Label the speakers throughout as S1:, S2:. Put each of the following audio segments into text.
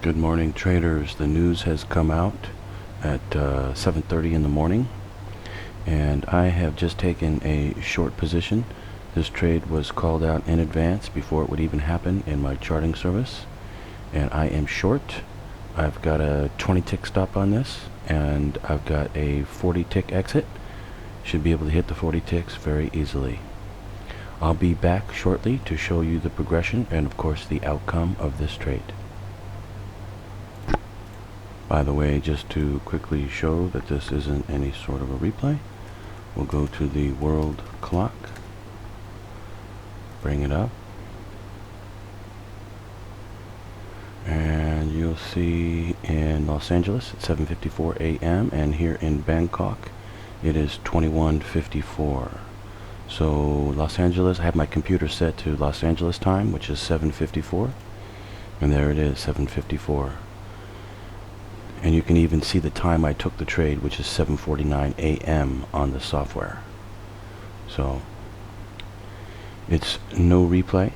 S1: Good morning, traders. The news has come out at 7:30 in the morning, and I have just taken a short position. This trade was called out in advance before it would even happen in my charting service, and I am short. I've got a 20 tick stop on this, and I've got a 40 tick exit. Should be able to hit the 40 ticks very easily. I'll be back shortly to show you the progression and of course the outcome of this trade. By the way, just to quickly show that this isn't any sort of a replay, we'll go to the world clock, bring it up, and you'll see in Los Angeles it's 7:54 a.m. and here in Bangkok it is 21:54. So Los Angeles, I have my computer set to Los Angeles time, which is 7:54, and there it is, 7:54. And you can even see the time I took the trade, which is 7:49 a.m. on the software. So it's no replay.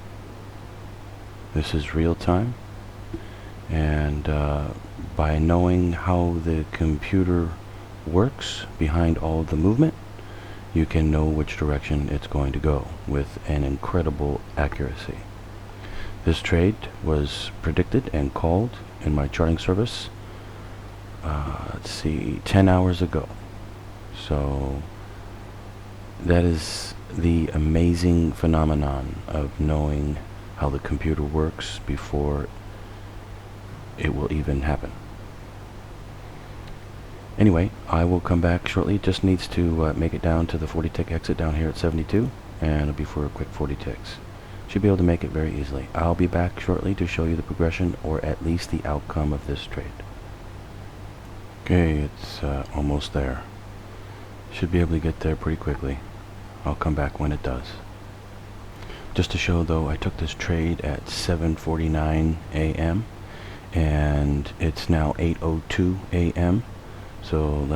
S1: This is real time. And by knowing how the computer works behind all of the movement, you can know which direction it's going to go with an incredible accuracy. This trade was predicted and called in my charting service let's see, 10 hours ago. So that is the amazing phenomenon of knowing how the computer works before it will even happen. Anyway, I will come back shortly. It just needs to make it down to the 40 tick exit down here at 72, and it'll be for a quick 40 ticks. Should be able to make it very easily. I'll be back shortly to show you the progression, or at least the outcome of this trade. Okay, it's almost there. Should be able to get there pretty quickly. I'll come back when it does. Just to show though, I took this trade at 7:49 a.m. and it's now 8:02 a.m. So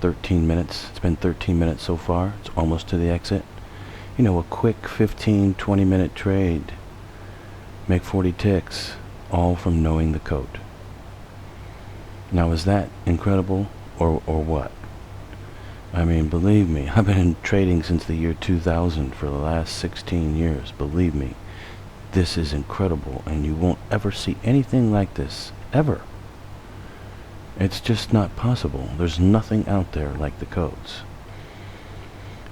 S1: 13 minutes. It's been 13 minutes so far. It's almost to the exit. You know, a quick 15-20 minute trade. Make 40 ticks, all from knowing the code. Now, is that incredible or what? I mean, believe me, I've been trading since the year 2000 for the last 16 years. Believe me, this is incredible, and you won't ever see anything like this, ever. It's just not possible. There's nothing out there like the codes.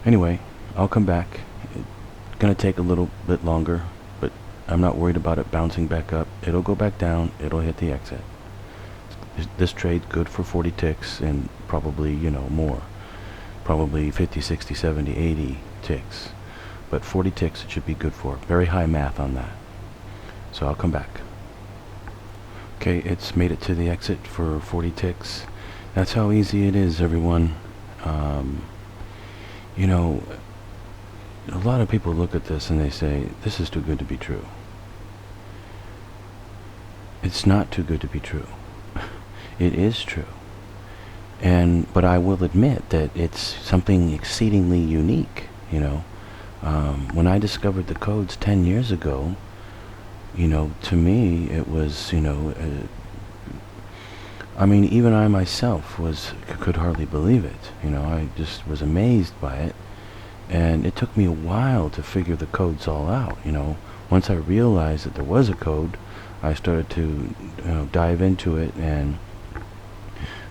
S1: Anyway, I'll come back. It's gonna take a little bit longer, but I'm not worried about it bouncing back up. It'll go back down, it'll hit the exit. This trade's good for 40 ticks and probably, you know, more. Probably 50, 60, 70, 80 ticks. But 40 ticks it should be good for. Very high math on that. So I'll come back. Okay, it's made it to the exit for 40 ticks. That's how easy it is, everyone. You know, a lot of people look at this and they say, this is too good to be true. It's not too good to be true. It is true. But I will admit that it's something exceedingly unique, you know. When I discovered the codes 10 years ago, you know, to me it was, you know, I mean, even I myself could hardly believe it. You know, I just was amazed by it, and it took me a while to figure the codes all out. You know, once I realized that there was a code, I started to, you know, dive into it and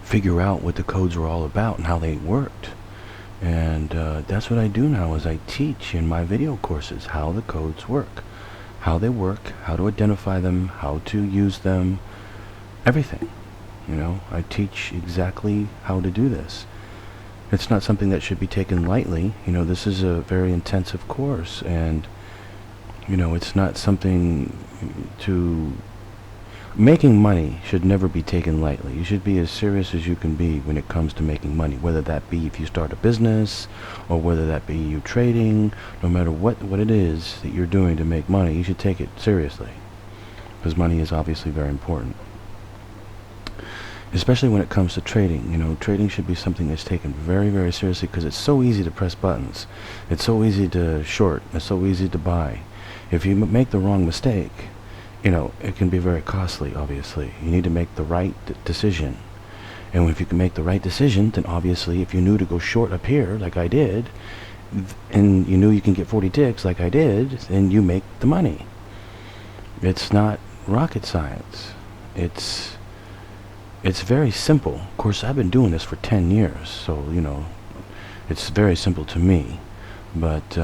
S1: figure out what the codes were all about and how they worked. And that's what I do now, is I teach in my video courses how the codes work, how they work, how to identify them, how to use them, everything. You know, I teach exactly how to do this. It's not something that should be taken lightly. You know, this is a very intensive course, and you know, it's not something to... Making money should never be taken lightly. You should be as serious as you can be when it comes to making money, whether that be if you start a business, or whether that be you trading. No matter what it is that you're doing to make money, you should take it seriously, because money is obviously very important. Especially when it comes to trading. You know, trading should be something that's taken very, very seriously, because it's so easy to press buttons. It's so easy to short. It's so easy to buy. If you make the wrong mistake, you know, it can be very costly, obviously. You need to make the right decision. And if you can make the right decision, then obviously if you knew to go short up here, like I did, and you knew you can get 40 ticks, like I did, then you make the money. It's not rocket science. It's very simple. Of course, I've been doing this for 10 years, so, you know, it's very simple to me. But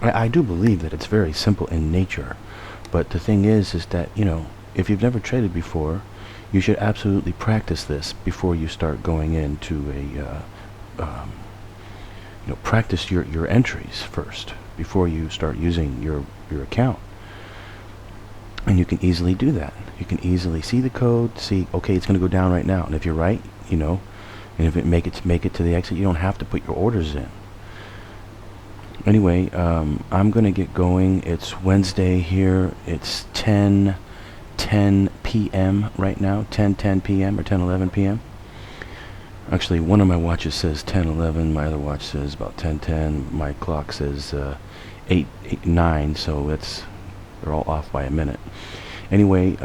S1: I do believe that it's very simple in nature. But the thing is that, you know, if you've never traded before, you should absolutely practice this before you start going into a, you know, practice your entries first before you start using your account. And you can easily do that. You can easily see the code, see, okay, it's going to go down right now. And if you're right, you know, and if it make it to the exit, you don't have to put your orders in. Anyway, I'm going to get going. It's Wednesday here. It's 10:10 p.m. right now. 10:10 p.m. or 10:11 p.m. Actually, one of my watches says 10:11. My other watch says about 10:10. My clock says 8:09. So they're all off by a minute. Anyway,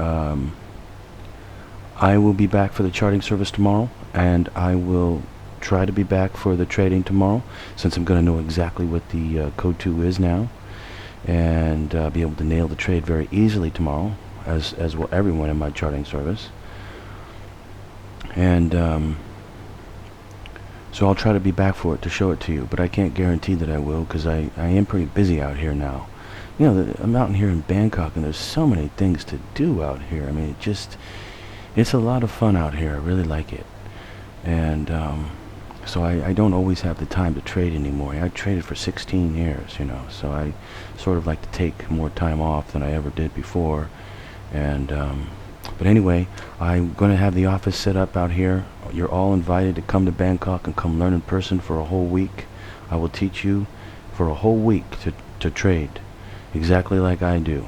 S1: I will be back for the charting service tomorrow, and I will try to be back for the trading tomorrow, since I'm going to know exactly what the code 2 is now, and be able to nail the trade very easily tomorrow, as will everyone in my charting service. And so I'll try to be back for it to show it to you, but I can't guarantee that I will, because I am pretty busy out here now. You know, I'm out here in Bangkok, and there's so many things to do out here. I mean, it's a lot of fun out here. I really like it. And so I don't always have the time to trade anymore. I traded for 16 years, you know, so I sort of like to take more time off than I ever did before. And but anyway, I'm going to have the office set up out here. You're all invited to come to Bangkok and come learn in person for a whole week. I will teach you for a whole week to trade exactly like I do.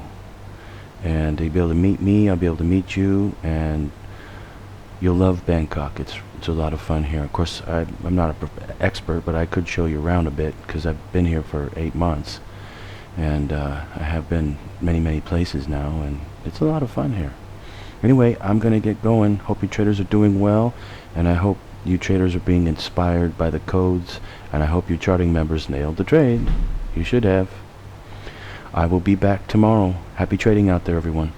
S1: And you'll be able to meet me, I'll be able to meet you, and you'll love Bangkok. It's a lot of fun here. Of course, I'm not an expert, but I could show you around a bit, because I've been here for 8 months. And I have been many places now, and it's a lot of fun here. Anyway, I'm going to get going. Hope you traders are doing well, and I hope you traders are being inspired by the codes, and I hope you charting members nailed the trade. You should have. I will be back tomorrow. Happy trading out there, everyone.